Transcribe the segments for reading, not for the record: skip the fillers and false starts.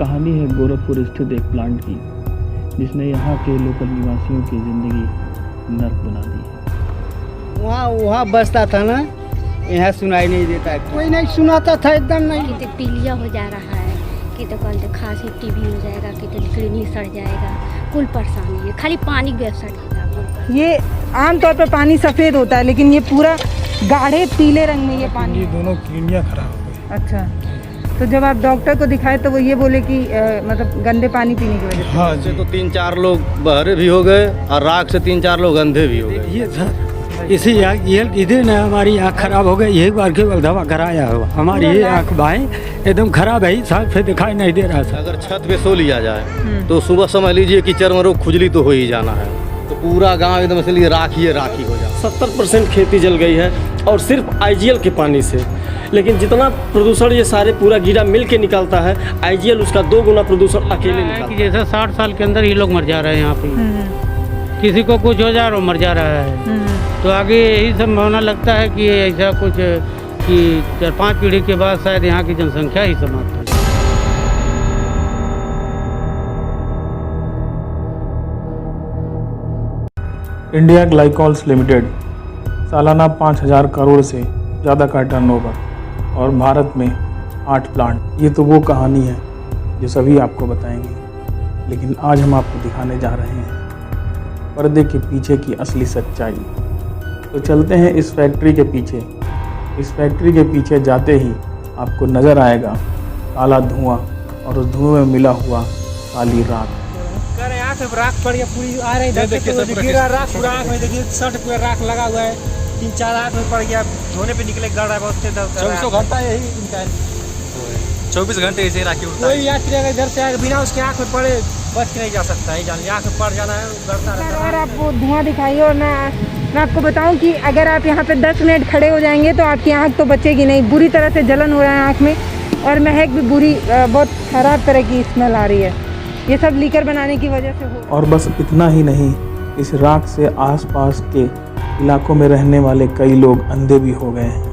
कहानी है गोरखपुर स्थित एक प्लांट की, जिसने यहाँ के लोकल निवासियों की ज़िंदगी नर्क बना दी है। वहाँ बसता था ना, यहाँ सुनाई नहीं देता, कोई नहीं सुनाता था, एकदम नहीं। कि तो पीलिया हो जा रहा है, कि तो कल तो खांसी टीबी हो जाएगा, कि तो किडनी सड़ जाएगा, कुल परेशानी है। खाली पानी की व्यवस्था। ये आमतौर पर पानी सफ़ेद होता है, लेकिन ये पूरा गाढ़े पीले रंग में ये पानी। ये दोनों किडनियाँ खराब हो गई। अच्छा, तो जब आप डॉक्टर को दिखाए तो वो ये बोले कि मतलब गंदे पानी पीने की वजह से। हाँ इससे तो 3-4 लोग बहरे भी हो गए और राख से 3-4 लोग अंधे भी हो गए। ये सर इसी इधर ना हमारी आँख खराब हो गई, यही बार केवल दवा कराया हुआ। हमारी ये आँख बाएं एकदम खराब है, साफ से दिखाई नहीं दे रहा। अगर छत पे सो लिया जाए तो सुबह समझ लीजिए कि चर्म रोग खुजली तो हो ही जाना है, तो पूरा गांव एकदम इसलिए राखी हो जाए। 70% खेती जल गई है और सिर्फ आईजीएल के पानी से। लेकिन जितना प्रदूषण ये सारे पूरा गिरा मिल के निकलता है, आईजीएल उसका 2 गुना प्रदूषण अकेले निकलता है। जैसे 60 साल के अंदर ये लोग मर जा रहे हैं यहाँ पे, किसी को कुछ हो जा रहा मर जा रहा है। तो आगे यही संभावना लगता है कि ऐसा कुछ कि 4-5 पीढ़ी के बाद शायद यहाँ की जनसंख्या ही समाप्त हो जाए। इंडिया ग्लाइकोल्स लिमिटेड सालाना 5,000 करोड़ से ज़्यादा का टर्नओवर और भारत में 8 प्लांट। ये तो वो कहानी है जो सभी आपको बताएंगे, लेकिन आज हम आपको दिखाने जा रहे हैं पर्दे के पीछे की असली सच्चाई। तो चलते हैं इस फैक्ट्री के पीछे। इस फैक्ट्री के पीछे जाते ही आपको नज़र आएगा काला धुआं और उस धुएं में मिला हुआ काली राख। राख पड़ गया पूरी आ रही, गिरा राख पूरा आँख में, देखिए शर्ट पूरा राख लगा हुआ है, 3-4 आँख में पड़ गया, धोने पे निकले गड़ रहा है, बहुत 24 घंटा यही इनका है। 24 घंटे ऐसे राखी उड़ता कोई यात्री अगर इधर से आए बिना उसके आँख में पड़े बच के नहीं जा सकता है, जान आँख में पड़ जाना है, गड़ता रहता है। और आप वो धुआं दिखाइए, और मैं आपको बताऊं कि अगर आप यहाँ पे 10 मिनट खड़े हो जाएंगे तो आपकी आँख तो बचेगी नहीं। बुरी तरह से जलन हो रहा है आँख में, और महक भी बुरी, बहुत ख़राब तरह की स्मेल आ रही है। ये सब लीकर बनाने की वजह से हो। और बस इतना ही नहीं, इस राख से आसपास के इलाकों में रहने वाले कई लोग अंधे भी हो गए हैं।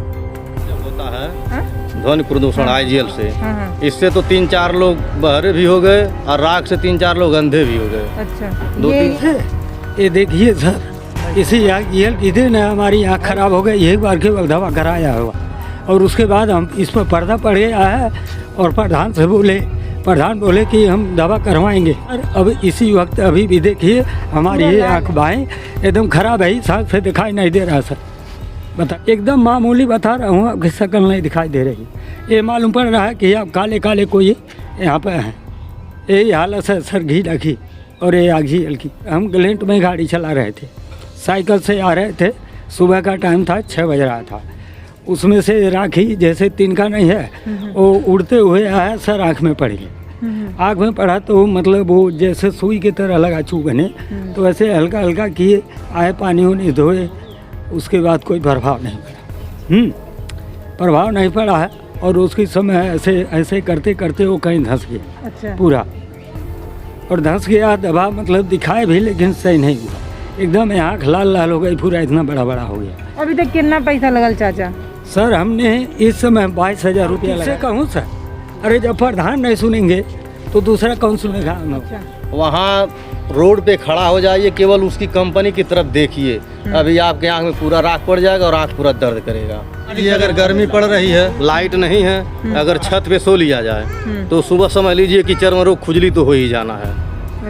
जब होता है ध्वनि प्रदूषण आईजीएल से, इससे तो 3-4 लोग बहरे भी हो गए और राख से 3-4 लोग अंधे भी हो गए। अच्छा, ये देखिए सर, इसी इधर ना हमारी आँख खराब हो गई, यही बार केवल दवा कराया हुआ। और उसके बाद हम इस पर पर्दा पड़ गया है और प्रधान बोले कि हम दवा करवाएंगे। और अब इसी वक्त अभी भी देखिए हमारी ये आँख बाएं एकदम खराब है, साफ से दिखाई नहीं दे रहा सर। बता, एकदम मामूली बता रहा हूँ, आपकी शक्ल नहीं दिखाई दे रही। ये मालूम पड़ रहा है कि आप काले काले कोई यहाँ पे हैं। यही हालत है सर, घी रखी और ये आगी हल्की। हम ग्लेंट में गाड़ी चला रहे थे, साइकिल से आ रहे थे, सुबह का टाइम था, 6 बज रहा था। उसमें से राखी जैसे तिनका नहीं है, वो उड़ते हुए आया सर, आँख में पड़ गई। आँख में पड़ा तो मतलब वो जैसे सुई की तरह लगा चुभने, तो ऐसे हल्का हल्का किए आए, पानी होने धोए, उसके बाद कोई प्रभाव नहीं पड़ा। प्रभाव नहीं पड़ा है, और उसके समय ऐसे करते करते वो कहीं धंस गया। अच्छा। पूरा, और धंस गया, दवा मतलब दिखाए भी लेकिन सही नहीं हुआ, एकदम आँख लाल लाल हो गई, पूरा इतना बड़ा बड़ा हो गया। अभी तक कितना पैसा लगल चाचा? सर हमने इस समय 22,000 रुपया लगा। कहूँ सर, अरे जब प्रधान नहीं सुनेंगे तो दूसरा कौन सुनेगा? वहाँ रोड पे खड़ा हो जाइए, केवल उसकी कंपनी की तरफ देखिए, अभी आपके आँख में पूरा राख पड़ जाएगा और आँख पूरा दर्द करेगा। ये अगर गर्मी पड़ रही है, लाइट नहीं है, अगर छत पे सो लिया जाए तो सुबह समझ लीजिए कि चर्म रोग खुजली तो हो ही जाना है,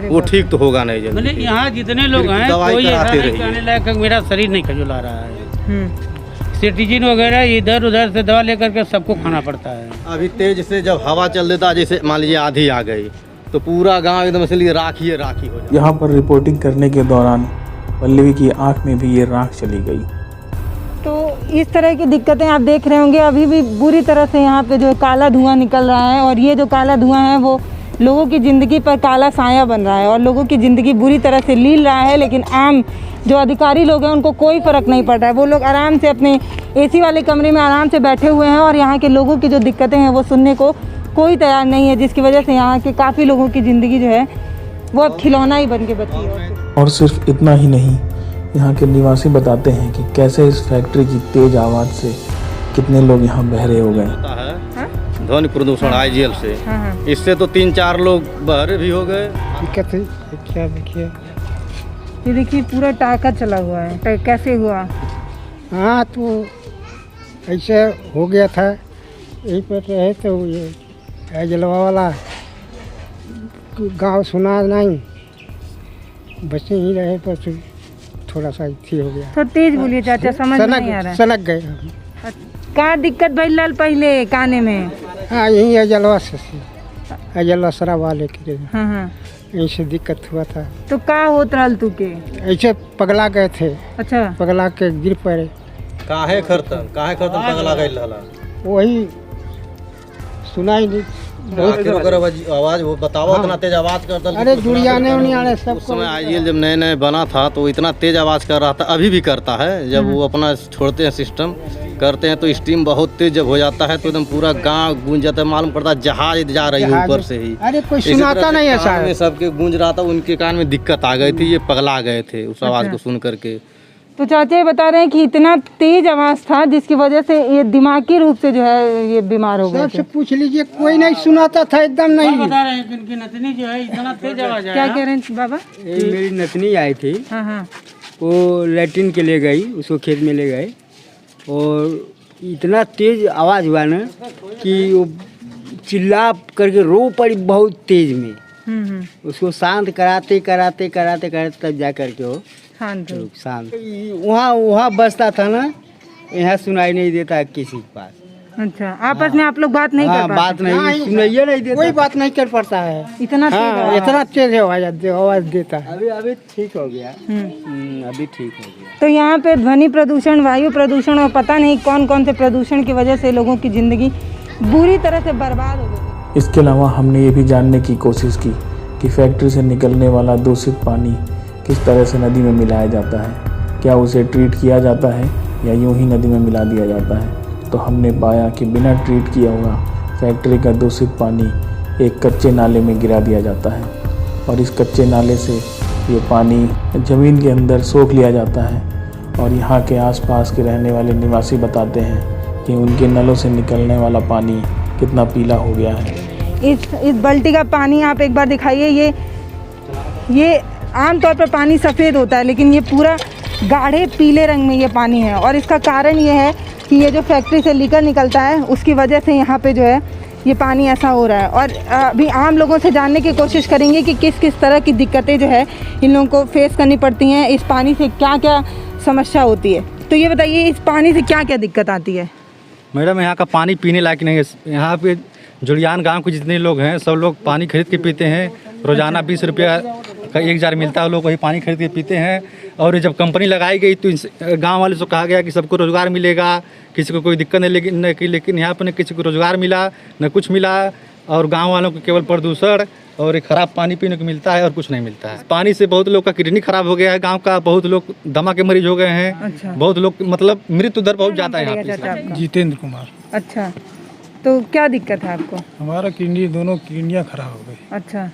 वो ठीक तो होगा नहीं। मतलब यहाँ जितने लोग हैं कोई ऐसा नहीं कहने लायक मेरा शरीर नहीं खजुला रहा है। सिटीजन वगैरह इधर उधर से दवा लेकर के सबको खाना पड़ता है। अभी तेज से जब हवा चल देता, जैसे मान लीजिए आधी आ गई, तो पूरा गांव एकदम इसलिए राखी हो जाए। यहाँ पर रिपोर्टिंग करने के दौरान पल्लवी की आंख में भी ये राख चली गई। तो इस तरह की दिक्कतें आप देख रहे होंगे। अभी भी बुरी तरह से यहाँ पे जो काला धुआं निकल रहा है, और ये जो काला धुआं है वो लोगों की ज़िंदगी पर काला साया बन रहा है, और लोगों की ज़िंदगी बुरी तरह से लील रहा है। लेकिन आम जो अधिकारी लोग हैं उनको कोई फ़र्क नहीं पड़ रहा है। वो लोग आराम से अपने एसी वाले कमरे में आराम से बैठे हुए हैं, और यहाँ के लोगों की जो दिक्कतें हैं वो सुनने को कोई तैयार नहीं है, जिसकी वजह से यहाँ के काफ़ी लोगों की ज़िंदगी जो है वो अब खिलौना ही बन के बची है। और सिर्फ इतना ही नहीं, यहाँ के निवासी बताते हैं कि कैसे इस फैक्ट्री की तेज आवाज़ से कितने लोग यहाँ बहरे हो गए। ध्वनि प्रदूषण आईजीएल से। हाँ। इससे तो 3-4 लोग बहरे भी हो गए। दिक्कत है क्या देखिए। ये देखिए पूरा टाका चला हुआ है, कैसे हुआ? हाँ तो ऐसे हो गया था, यहीं पर रहे तो ये जलवा वाला गांव सुना नहीं, बचे ही रहे पर थोड़ा सा थी हो गया। तो तेज बोलिए चाचा, समझ नहीं आ रहा है। सनक गए। का दिक्कत भइल लाल पहले काने में? हाँ यही अजलवा से, अजलवा शराब वाले के हाँ। यहीं से दिक्कत हुआ था। तो का होत रहल तू के? ऐसे पगला गए थे। अच्छा। पगला के गिर पड़े। काहे खरतन पगला गई रहला? वही सुनाई नहीं। आवाज वो बताओ। इतना तेज आवाज करता। अरे जुड़ियाने उड़ियाने सब। उस समय आईजीएल जब नए बना था तो इतना तेज आवाज कर रहा था, अभी भी करता है। जब वो अपना छोड़ते हैं सिस्टम करते हैं तो स्टीम बहुत तेज जब हो जाता है तो एकदम पूरा गांव गूंज जाता है, मालूम पड़ता है जहाज जा रही है ऊपर से ही। अरे कोई सुनाता नहीं ऐसा है। सबके गूंज रहा था, उनके कान में दिक्कत आ गई थी, ये पगला गए थे उस आवाज को सुन करके। तो चाचा ये बता रहे हैं कि इतना तेज आवाज था जिसकी वजह से ये दिमागी रूप से जो है ये बीमार हो गए। सबसे पूछ लीजिए, कोई नहीं सुनाता था, एकदम नहीं। बता रहे हैं कि इनकी नतनी जो है इतना तेज आवाज आया। क्या कह रहे हैं बाबा? मेरी नतनी आई थी, हाँ। वो लैट्रिन के लिए गई, उसको खेत में ले गए और इतना तेज आवाज़ हुआ ना कि वो चिल्ला करके रो पड़ी बहुत तेज में। उसको शांत कराते तब जा करके वो शांत। वहाँ बसता था ना, यहाँ सुनाई नहीं देता किसी के पास। अच्छा, आपस में आप लोग बात नहीं कर पाते? बात नहीं, सुनाइए नहीं देता, कोई बात नहीं कर पाता है। इतना इतना तेज आवाज देता है। अभी ठीक हो गया। अभी ठीक हो गया। तो यहाँ पे ध्वनि प्रदूषण, वायु प्रदूषण और पता नहीं कौन कौन से प्रदूषण की वजह से लोगों की जिंदगी बुरी तरह से बर्बाद हो गई। इसके अलावा हमने ये भी जानने की कोशिश की कि फैक्ट्री से निकलने वाला दूषित पानी किस तरह से नदी में मिलाया जाता है। क्या उसे ट्रीट किया जाता है या यूं ही नदी में मिला दिया जाता है? तो हमने पाया कि बिना ट्रीट किया हुआ फैक्ट्री का दूषित पानी एक कच्चे नाले में गिरा दिया जाता है और इस कच्चे नाले से ये पानी ज़मीन के अंदर सोख लिया जाता है। और यहाँ के आसपास के रहने वाले निवासी बताते हैं कि उनके नलों से निकलने वाला पानी कितना पीला हो गया है। इस बाल्टी का पानी आप एक बार दिखाइए। ये आमतौर पर पानी सफ़ेद होता है, लेकिन ये पूरा गाढ़े पीले रंग में ये पानी है। और इसका कारण ये है कि ये जो फैक्ट्री से लीकर निकलता है उसकी वजह से यहाँ पे जो है ये पानी ऐसा हो रहा है। और अभी आम लोगों से जानने की कोशिश करेंगे कि किस किस तरह की दिक्कतें जो है इन लोगों को फेस करनी पड़ती हैं, इस पानी से क्या क्या समस्या होती है। तो ये बताइए, इस पानी से क्या क्या दिक्कत आती है? मैडम, यहाँ का पानी पीने लायक नहीं है। यहाँ पे जुड़ियान गांव के जितने लोग हैं सब लोग पानी खरीद के पीते हैं। रोज़ाना 20 रुपया का 1 जार मिलता है, लोग वही पानी खरीद के पीते हैं। और जब कंपनी लगाई गई तो गांव वाले से कहा गया कि सबको रोज़गार मिलेगा, किसी को कोई दिक्कत नहीं, लेकिन यहाँ पर न किसी को रोज़गार मिला न कुछ मिला। और गांव वालों को केवल प्रदूषण और एक ख़राब पानी पीने को मिलता है और कुछ नहीं मिलता है। पानी से बहुत लोग का किडनी खराब हो गया है, गांव का बहुत लोग दमा के मरीज हो गए हैं। अच्छा। बहुत लोग मतलब मृत्यु दर बहुत ज़्यादा है यहाँ पे। जितेंद्र कुमार। अच्छा, तो क्या दिक्कत है आपको? हमारा किडनी, दोनों किडनियाँ खराब हो गई। अच्छा,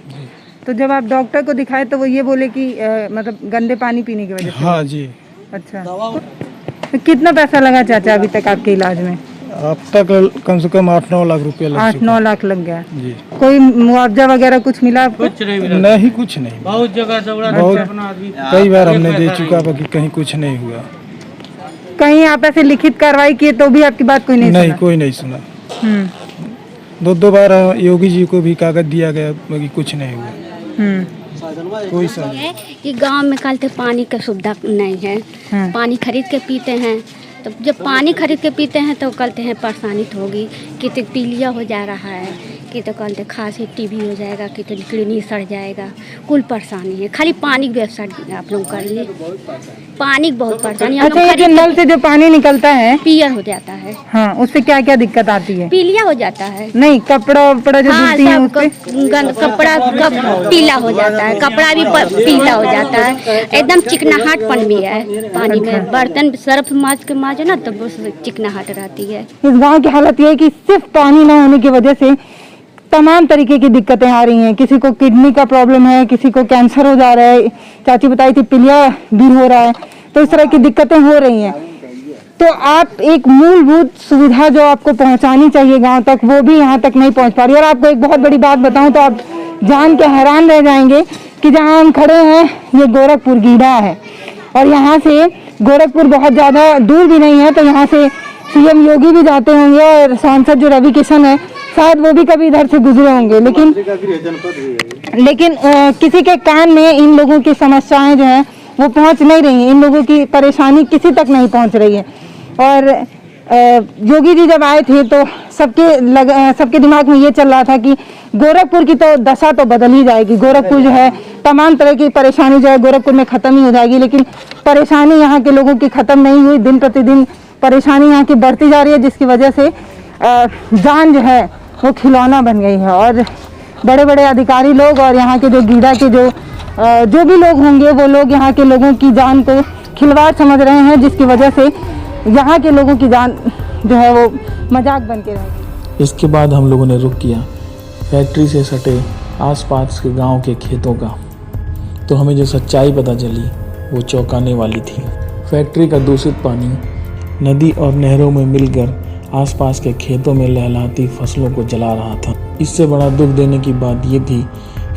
तो जब आप डॉक्टर को दिखाए तो वो ये बोले कि मतलब गंदे पानी पीने की वजह से? हाँ जी। अच्छा, तो कितना पैसा लगा चाचा अभी तक आपके इलाज में? अब तक कम से कम 8-9 लाख रुपया लग 8-9 लाख लग गया जी। कोई मुआवजा वगैरह कुछ मिला आपको? कुछ नहीं मिला। नहीं, कुछ नहीं। बहुत जगह दौड़ा, कई बार हमने दे चुका बाकी कहीं कुछ नहीं हुआ। कहीं आप ऐसे लिखित कार्रवाई किए तो भी आपकी बात कोई नहीं सुना? कोई नहीं सुना। 2 बार योगी जी को भी कागज दिया गया, बाकी कुछ नहीं हुआ। कोई सा है कि गांव में कल पानी का सुविधा नहीं है। पानी खरीद के पीते हैं, तो जब पानी खरीद के पीते हैं तो कहते हैं परेशानी तो होगी, कि तो पीलिया हो जा रहा है, कि तो कहते खांसी टीबी हो जाएगा, कि तो किडनी सड़ जाएगा, कुल परेशानी है। खाली पानी की व्यवस्था आप लोग कर लिए, पानी की बहुत परेशानी। अच्छा, ये जो नल से जो पानी निकलता है पियर हो जाता है। हाँ, उससे क्या क्या दिक्कत आती है? पीलिया हो जाता है। नहीं, कपड़ा जो धुलती है उससे? कपड़ा पीला हो जाता है, कपड़ा भी पीला हो जाता है, एकदम चिकनाहटपन भी है पानी में। बर्तन सर्फ माज के माजो ना तो चिकनाहट रहती है। इस गांव की हालत ये है कि सिर्फ पानी ना होने की वजह से तमाम तरीके की दिक्कतें आ रही हैं। किसी को किडनी का प्रॉब्लम है, किसी को कैंसर हो जा रहा है, चाची बताई थी पीलिया भी हो रहा है। तो इस तरह की दिक्कतें हो रही हैं। तो आप एक मूलभूत सुविधा जो आपको पहुंचानी चाहिए गांव तक, वो भी यहाँ तक नहीं पहुंच पा रही। और आपको एक बहुत बड़ी बात बताऊं तो आप जान के हैरान रह जाएंगे कि जहां हम खड़े हैं ये गोरखपुर गीडा है, और यहाँ से गोरखपुर बहुत ज़्यादा दूर भी नहीं है। तो यहाँ से सीएम योगी भी जाते होंगे और सांसद जो रवि किशन है शायद वो भी कभी इधर से गुजरे होंगे, लेकिन किसी के कान में इन लोगों की समस्याएं जो हैं वो पहुंच नहीं रही हैं, इन लोगों की परेशानी किसी तक नहीं पहुंच रही है। और योगी जी जब आए थे तो सबके दिमाग में ये चल रहा था कि गोरखपुर की तो दशा तो बदल ही जाएगी, गोरखपुर जो है तमाम तरह की परेशानी जो है गोरखपुर में ख़त्म ही हो जाएगी। लेकिन परेशानी यहाँ के लोगों की ख़त्म नहीं हुई, दिन प्रतिदिन परेशानी यहाँ की बढ़ती जा रही है, जिसकी वजह से जान जो है वो खिलौना बन गई है। और बड़े बड़े अधिकारी लोग और यहाँ के जो गीडा के जो भी लोग होंगे वो लोग यहाँ के लोगों की जान को खिलवाड़ समझ रहे हैं, जिसकी वजह से यहाँ के लोगों की जान जो है वो मजाक बन के रहेगी। इसके बाद हम लोगों ने रुख किया फैक्ट्री से सटे आसपास के गांव के खेतों का, तो हमें जो सच्चाई पता चली वो चौंकाने वाली थी। फैक्ट्री का दूषित पानी नदी और नहरों में मिलकर आसपास के खेतों में लहलहाती फसलों को जला रहा था। इससे बड़ा दुख देने की बात ये थी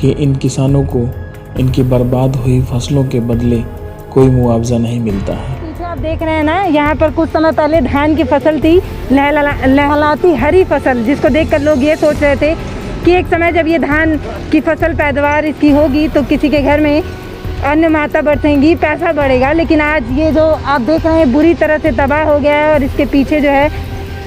कि इन किसानों को इनकी बर्बाद हुई फसलों के बदले कोई मुआवजा नहीं मिलता है। पीछे आप देख रहे हैं ना, यहाँ पर कुछ समय पहले धान की फसल थी, लहलहाती हरी फसल, जिसको देखकर लोग ये सोच रहे थे कि एक समय जब ये धान की फसल पैदावार इसकी होगी तो किसी के घर में अन्न माता बरसेंगी, पैसा बढ़ेगा। लेकिन आज ये जो आप देख रहे हैं बुरी तरह से तबाह हो गया है, और इसके पीछे जो है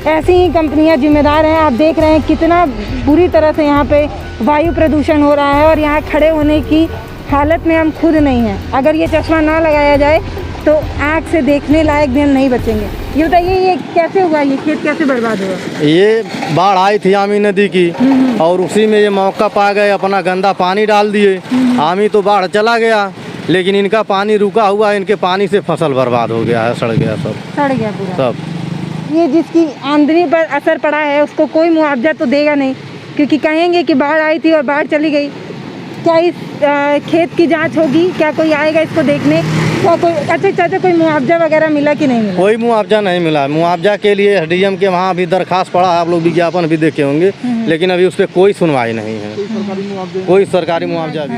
ऐसी ही कंपनियां जिम्मेदार हैं। आप देख रहे हैं कितना बुरी तरह से यहाँ पे वायु प्रदूषण हो रहा है, और यहाँ खड़े होने की हालत में हम खुद नहीं हैं। अगर ये चश्मा ना लगाया जाए तो आँख से देखने लायक दिन नहीं बचेंगे। ये बताइए ये कैसे हुआ, ये खेत कैसे बर्बाद हुआ? ये बाढ़ आई थी आमी नदी की, और उसी में ये मौका पा गए, अपना गंदा पानी डाल दिए। आमी तो बाढ़ चला गया, लेकिन इनका पानी रुका हुआ, इनके पानी से फसल बर्बाद हो गया है, सड़ गया सब, सड़ गया पूरा सब। ये जिसकी आमदनी पर असर पड़ा है उसको कोई मुआवजा तो देगा नहीं, क्योंकि कहेंगे कि बाढ़ आई थी और बाढ़ चली गई। क्या इस खेत की जांच होगी? क्या कोई आएगा इसको देखने? क्या कोई अच्छा कोई मुआवजा वगैरह मिला कि नहीं मिला? कोई मुआवजा नहीं मिला। मुआवजा के लिए एसडीएम के वहाँ अभी दरखास्त पड़ा है, आप लोग विज्ञापन भी देखे होंगे, लेकिन अभी उस पर कोई सुनवाई नहीं है, कोई सरकारी मुआवजा भी।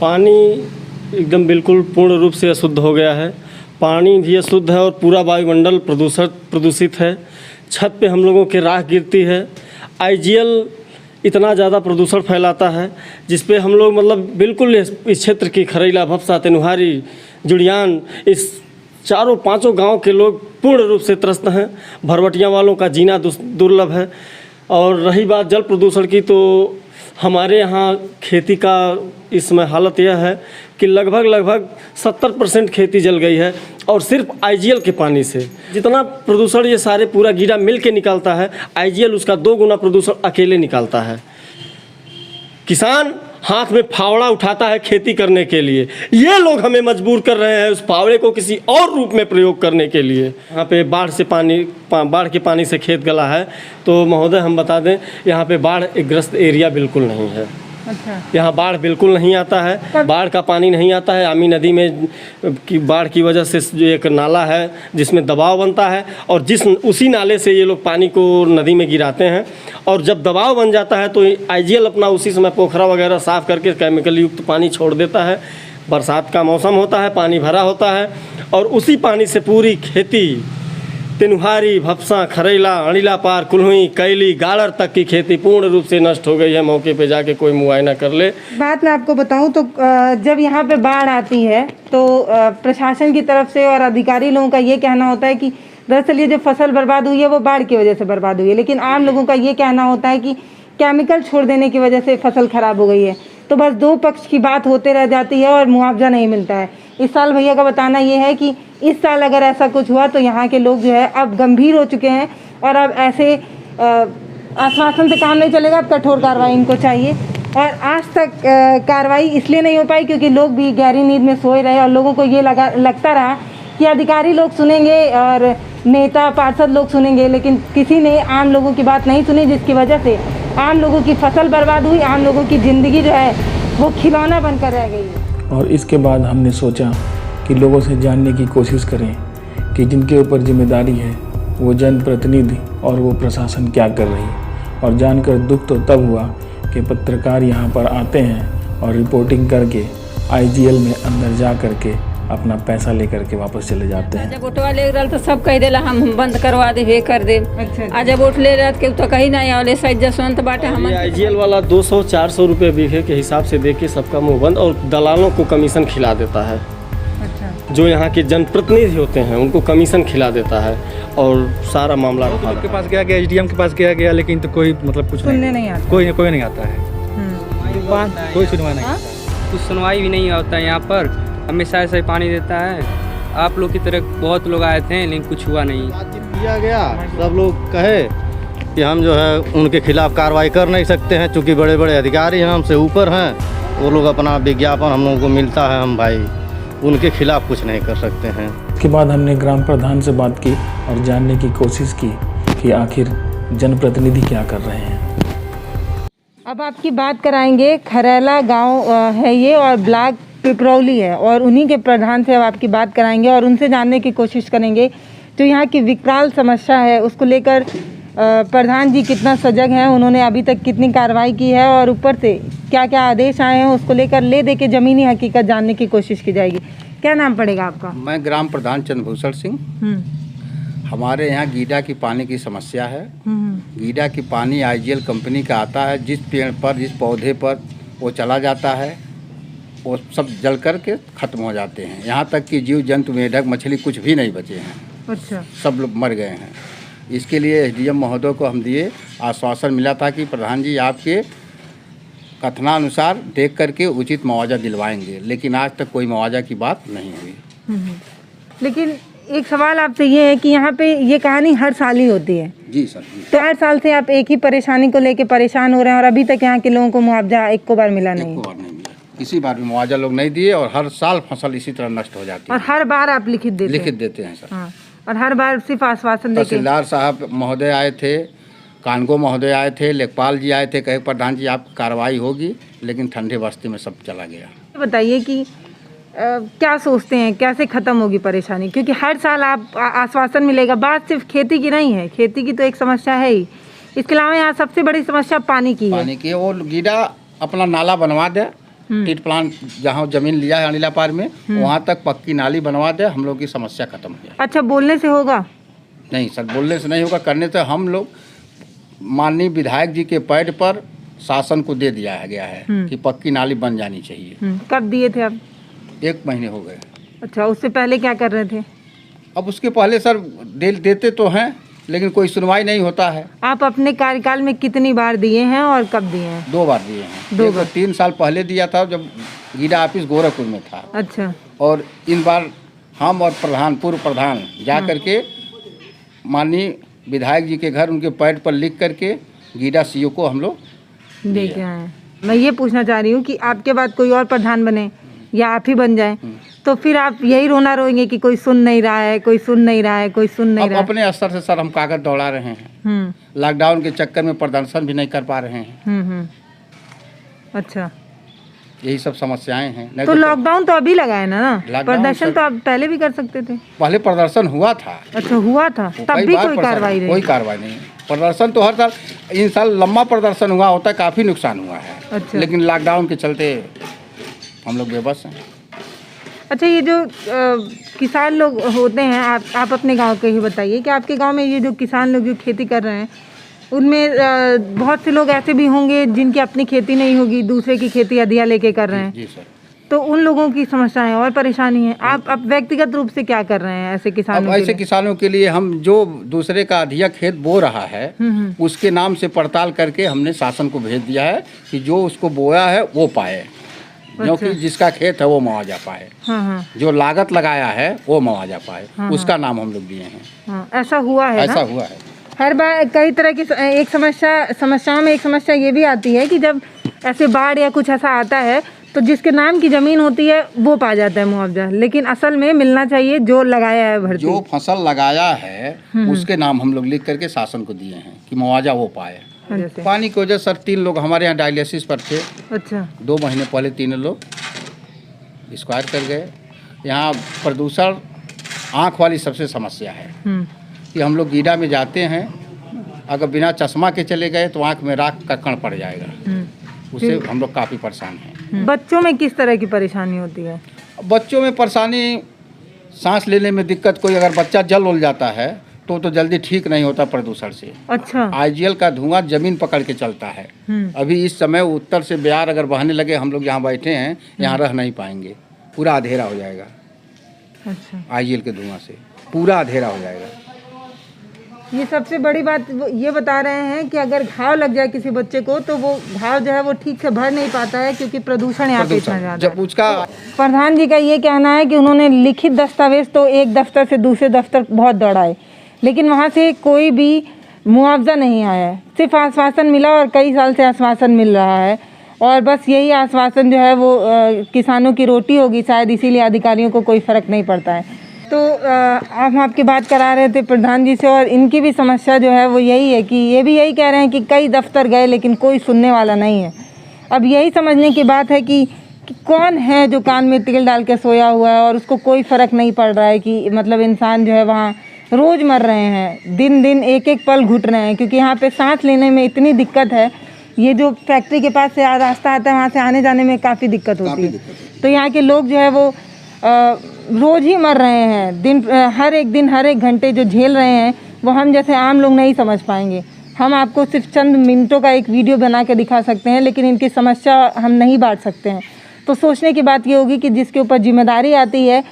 पानी एकदम बिल्कुल पूर्ण रूप से अशुद्ध हो गया है, पानी भी अशुद्ध है और पूरा वायुमंडल प्रदूषित है। छत पे हम लोगों के राख गिरती है। आईजीएल इतना ज़्यादा प्रदूषण फैलाता है जिस पे हम लोग मतलब बिल्कुल इस क्षेत्र की खरैला, भपसा, तेनुहारी, जुड़ियान, इस चारों पांचों गांव के लोग पूर्ण रूप से त्रस्त हैं। भरवटिया वालों का जीना दुर्लभ है। और रही बात जल प्रदूषण की, तो हमारे यहाँ खेती का इस समय हालत यह है कि लगभग 70% खेती जल गई है, और सिर्फ आईजीएल के पानी से। जितना प्रदूषण ये सारे पूरा गीडा मिल के निकालता है, आईजीएल उसका 2 गुना प्रदूषण अकेले निकालता है। किसान हाथ में फावड़ा उठाता है खेती करने के लिए, ये लोग हमें मजबूर कर रहे हैं उस फावड़े को किसी और रूप में प्रयोग करने के लिए। यहाँ पे बाढ़ के पानी से खेत गला है, तो महोदय हम बता दें यहाँ पे बाढ़ ग्रस्त एरिया बिल्कुल नहीं है। अच्छा। यहाँ बाढ़ बिल्कुल नहीं आता है, बाढ़ का पानी नहीं आता है। आमी नदी में की बाढ़ की वजह से जो एक नाला है जिसमें दबाव बनता है, और उसी नाले से ये लोग पानी को नदी में गिराते हैं, और जब दबाव बन जाता है तो आईजीएल अपना उसी समय पोखरा वगैरह साफ़ करके केमिकल युक्त पानी छोड़ देता है। बरसात का मौसम होता है, पानी भरा होता है, और उसी पानी से पूरी खेती, तेनुहारी, भपसा, खरैला, अणिला पार, कुल्हुई, कैली, गाड़र तक की खेती पूर्ण रूप से नष्ट हो गई है। मौके पे जाके कोई मुआयना कर ले। बात मैं आपको बताऊं तो जब यहाँ पे बाढ़ आती है तो प्रशासन की तरफ से और अधिकारी लोगों का ये कहना होता है कि दरअसल ये जो फसल बर्बाद हुई है वो बाढ़ की वजह से बर्बाद हुई है, लेकिन आम लोगों का ये कहना होता है कि केमिकल छोड़ देने की वजह से फसल खराब हो गई है। तो बस 2 पक्ष की बात होते रह जाती है और मुआवजा नहीं मिलता है। इस साल भैया का बताना ये है कि इस साल अगर ऐसा कुछ हुआ तो यहाँ के लोग जो है अब गंभीर हो चुके हैं, और अब ऐसे आश्वासन से काम नहीं चलेगा, अब कठोर कार्रवाई इनको चाहिए। और आज तक कार्रवाई इसलिए नहीं हो पाई क्योंकि लोग भी गहरी नींद में सोए रहे, और लोगों को ये लगता रहा कि अधिकारी लोग सुनेंगे और नेता पार्षद लोग सुनेंगे, लेकिन किसी ने आम लोगों की बात नहीं सुनी, जिसकी वजह से आम लोगों की फसल बर्बाद हुई, आम लोगों की ज़िंदगी जो है वो खिलौना बनकर रह गई है। और इसके बाद हमने सोचा कि लोगों से जानने की कोशिश करें कि जिनके ऊपर जिम्मेदारी है वो जनप्रतिनिधि और वो प्रशासन क्या कर रही है। और जानकर दुख तो तब हुआ कि पत्रकार यहाँ पर आते हैं और रिपोर्टिंग करके आईजीएल में अंदर जा करके अपना पैसा लेकर के वापस चले जाते हैं। जब वोटवा ले रहा तो सब कह देला हम बंद करवा दे हे कर दे। आज जब वोट ले रहा तो कहीं नहीं आवले सही जसवंत बाटे हम आईजीएल वाला 200-400 रुपये बीघे के हिसाब से दे के सबका मुंह बंद और दलालों को कमीशन खिला देता है। जो यहाँ के जनप्रतिनिधि होते हैं उनको कमीशन खिला देता है और सारा मामला के पास गया एसडीएम के पास गया लेकिन तो कोई मतलब कुछ नहीं आता, कोई नहीं आता है, कोई सुनवाई नहीं, कुछ सुनवाई भी नहीं होता है यहाँ पर। हमेशा ऐसा ही पानी देता है। आप लोग की तरह बहुत लोग आए थे लेकिन कुछ हुआ नहीं। किया गया, सब लोग कहे कि हम जो है उनके खिलाफ कार्रवाई कर नहीं सकते हैं क्योंकि बड़े बड़े अधिकारी हैं, हमसे ऊपर हैं। वो लोग अपना विज्ञापन हम लोगों को मिलता है, हम भाई उनके खिलाफ कुछ नहीं कर सकते हैं। उसके बाद हमने ग्राम प्रधान से बात की और जानने की कोशिश की कि आखिर जनप्रतिनिधि क्या कर रहे हैं। अब आपकी बात कराएंगे खरेला गांव है ये और ब्लॉक पिपरौली है और उन्हीं के प्रधान से अब आपकी बात कराएंगे और उनसे जानने की कोशिश करेंगे जो यहाँ की विकराल समस्या है उसको लेकर प्रधान जी कितना सजग हैं, उन्होंने अभी तक कितनी कार्रवाई की है और ऊपर से क्या क्या आदेश आए हैं उसको लेकर ले दे के ज़मीनी हकीकत जानने की कोशिश की जाएगी। क्या नाम पड़ेगा आपका? मैं ग्राम प्रधान चंद्रभूषण सिंह। हमारे यहाँ गीडा की पानी की समस्या है। गीडा की पानी आईजीएल कंपनी का आता है, जिस पेड़ पर जिस पौधे पर वो चला जाता है वो सब जल कर के ख़त्म हो जाते हैं। यहाँ तक कि जीव जंतु मेढक मछली कुछ भी नहीं बचे हैं। अच्छा। सब लोग मर गए हैं। इसके लिए एसडीएम महोदय को हम दिए, आश्वासन मिला था कि प्रधान जी आपके कथनानुसार देख करके उचित मुआवजा दिलवाएंगे, लेकिन आज तक कोई मुआवजा की बात नहीं हुई। लेकिन एक सवाल आपसे ये है कि यहाँ पे ये कहानी हर साल ही होती है। जी सर। तो हर साल से आप एक ही परेशानी को लेके परेशान हो रहे हैं और अभी तक यहाँ के लोगों को मुआवजा एक को बार मिला नहीं? एक बार नहीं मिला, किसी बार भी मुआवजा लोग नहीं दिए और हर साल फसल इसी तरह नष्ट हो जाती है। और हर बार आप लिखित देते हैं सर। हाँ। और हर बार सिर्फ आश्वासन देते। तहसीलदार साहब महोदय आए थे, कानगो महोदय आए थे, लेखपाल जी आए थे, कहे प्रधान जी आप कार्रवाई होगी, लेकिन ठंडे बस्ती में सब चला गया। बताइए कि क्या सोचते हैं कैसे ख़त्म होगी परेशानी, क्योंकि हर साल आप आश्वासन मिलेगा। बात सिर्फ खेती की नहीं है, खेती की तो एक समस्या है ही, इसके अलावा यहाँ सबसे बड़ी समस्या पानी की है। पानी की वो गीडा अपना नाला बनवा दे, टीट प्लांट जहाँ जमीन लिया है अनिला पार में वहाँ तक पक्की नाली बनवा दे, हम लोग की समस्या खत्म हो जाए। अच्छा, बोलने से होगा? नहीं सर, बोलने से नहीं होगा, करने से हम लोग माननीय विधायक जी के पैड पर शासन को दे दिया गया है कि पक्की नाली बन जानी चाहिए। कब दिए थे आप? 1 महीने हो गए। अच्छा, उससे पहले क्या कर रहे थे? अब उसके पहले सर देते तो हैं लेकिन कोई सुनवाई नहीं होता है। आप अपने कार्यकाल में कितनी बार दिए हैं और कब दिए हैं? 2 बार दिए हैं। 2 बार। 3 साल पहले दिया था जब गीडा ऑफिस गोरखपुर में था। अच्छा। और इन बार हम और पूर्व प्रधान जा करके माननीय विधायक जी के घर उनके पैड पर लिख करके गीडा सीओ को हम लोग देखे हैं। मैं ये पूछना चाह रही हूँ कि आपके बाद कोई और प्रधान बने या आप ही बन जाए तो फिर आप यही रोना रोएंगे कि कोई सुन नहीं रहा है, कोई सुन नहीं रहा है, कोई सुन नहीं रहा है। अपने स्तर से सर हम कागज दौड़ा रहे हैं। लॉकडाउन के चक्कर में प्रदर्शन भी नहीं कर पा रहे हैं। अच्छा, यही सब समस्याएं हैं। तो लॉकडाउन तो अभी लगा है ना? प्रदर्शन तो आप पहले भी कर सकते थे। पहले प्रदर्शन हुआ था। अच्छा, हुआ था, तब भी कोई कार्रवाई नहीं? कोई कार्रवाई नहीं। प्रदर्शन तो हर साल, इन साल लंबा प्रदर्शन हुआ होता है, काफी नुकसान हुआ है। अच्छा। लेकिन लॉकडाउन के चलते हम लोग बेबस हैं। अच्छा, ये जो किसान लोग होते हैं, आप अपने गांव के ही बताइए कि आपके गांव में ये जो किसान लोग जो खेती कर रहे हैं उनमें बहुत से लोग ऐसे भी होंगे जिनकी अपनी खेती नहीं होगी, दूसरे की खेती अधिया लेके कर रहे हैं। जी सर। तो उन लोगों की समस्याएं और परेशानी है। आप अब व्यक्तिगत रूप से क्या कर रहे हैं ऐसे किसानों के लिए? ऐसे किसानों के लिए हम जो दूसरे का अधिया खेत बो रहा है उसके नाम से पड़ताल करके हमने शासन को भेज दिया है कि जो उसको बोया है वो पाए, क्योंकि जिसका खेत है वो मुआवजा पाए। हाँ। जो लागत लगाया है वो मुआवजा पाए। उसका नाम हम लोग दिए हैं। हाँ, ऐसा हुआ है। ऐसा हुआ है। हर बार कई तरह की एक समस्याओं में एक समस्या ये भी आती है कि जब ऐसे बाढ़ या कुछ ऐसा आता है तो जिसके नाम की ज़मीन होती है वो पा जाता है मुआवजा, लेकिन असल में मिलना चाहिए जो लगाया है भर्ती। जो फसल लगाया है उसके नाम हम लोग लिख करके शासन को दिए हैं कि मुआवजा वो पाए। पानी की वजह सर 3 लोग हमारे यहाँ डायलिसिस पर थे। अच्छा। 2 महीने पहले 3 लोग एक्सपायर कर गए। यहाँ प्रदूषण आँख वाली सबसे समस्या है कि हम लोग गीडा में जाते हैं, अगर बिना चश्मा के चले गए तो आँख में राख का कण पड़ जाएगा, उससे हम लोग काफ़ी परेशान हैं। बच्चों में किस तरह की परेशानी होती है? बच्चों में परेशानी, सांस लेने में दिक्कत, कोई अगर बच्चा जल उल जाता है तो जल्दी ठीक नहीं होता प्रदूषण से। अच्छा। आईजीएल का धुआं जमीन पकड़ के चलता है। अभी इस समय उत्तर से बिहार अगर बहने लगे, हम लोग यहाँ बैठे हैं, यहाँ रह नहीं पाएंगे, पूरा अंधेरा हो जाएगा। अच्छा। आईजीएल के धुआं से पूरा अंधेरा हो जाएगा। ये सबसे बड़ी बात ये बता रहे हैं कि अगर घाव लग जाए किसी बच्चे को तो वो घाव जो है वो ठीक से भर नहीं पाता है, क्योंकि प्रदूषण यहाँ पे इतना ज़्यादा है। उसका प्रधान जी का ये कहना है कि उन्होंने लिखित दस्तावेज तो एक दफ्तर से दूसरे दफ्तर बहुत दौड़ाए, लेकिन वहाँ से कोई भी मुआवजा नहीं आया है। सिर्फ आश्वासन मिला और कई साल से आश्वासन मिल रहा है, और बस यही आश्वासन जो है वो किसानों की रोटी होगी शायद, इसीलिए अधिकारियों को कोई फ़र्क नहीं पड़ता है। तो हम आपकी बात करा रहे थे प्रधान जी से, और इनकी भी समस्या जो है वो यही है कि ये भी यही कह रहे हैं कि कई दफ्तर गए लेकिन कोई सुनने वाला नहीं है। अब यही समझने की बात है कि कौन है जो कान में तेल डाल के सोया हुआ है और उसको कोई फ़र्क नहीं पड़ रहा है कि मतलब इंसान जो है वहाँ रोज़ मर रहे हैं, दिन दिन एक एक पल घुट रहे हैं, क्योंकि यहाँ पे सांस लेने में इतनी दिक्कत है। ये जो फैक्ट्री के पास से रास्ता आता है वहाँ से आने जाने में काफ़ी दिक्कत होती है। तो यहाँ के लोग जो है वो रोज़ ही मर रहे हैं, हर एक घंटे जो झेल रहे हैं वो हम जैसे आम लोग नहीं समझ पाएंगे। हम आपको सिर्फ चंद मिनटों का एक वीडियो बना के दिखा सकते हैं, लेकिन इनकी समस्या हम नहीं बांट सकते हैं। तो सोचने की बात ये होगी कि जिसके ऊपर जिम्मेदारी आती है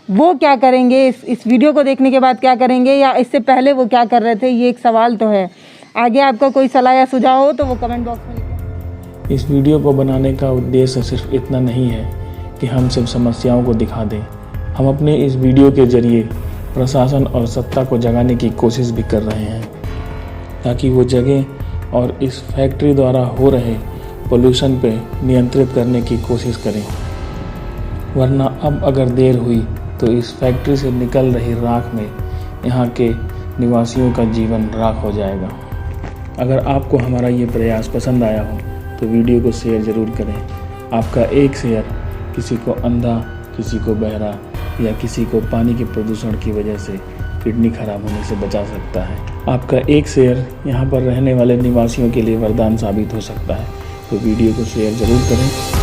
वो क्या करेंगे, इस वीडियो को देखने के बाद क्या करेंगे, या इससे पहले वो क्या कर रहे थे, ये एक सवाल तो है। आगे आपका कोई सलाह या सुझाव हो तो वो कमेंट बॉक्स में लिखें। इस वीडियो को बनाने का उद्देश्य सिर्फ इतना नहीं है कि हम सिर्फ समस्याओं को दिखा दें। हम अपने इस वीडियो के जरिए प्रशासन और सत्ता को जगाने की कोशिश भी कर रहे हैं, ताकि वो जगें और इस फैक्ट्री द्वारा हो रहे पोल्यूशन पे नियंत्रित करने की कोशिश करें। वरना अब अगर देर हुई तो इस फैक्ट्री से निकल रही राख में यहाँ के निवासियों का जीवन राख हो जाएगा। अगर आपको हमारा ये प्रयास पसंद आया हो तो वीडियो को शेयर ज़रूर करें। आपका एक शेयर किसी को अंधा, किसी को बहरा या किसी को पानी के प्रदूषण की वजह से किडनी खराब होने से बचा सकता है। आपका एक शेयर यहाँ पर रहने वाले निवासियों के लिए वरदान साबित हो सकता है। तो वीडियो को शेयर ज़रूर करें।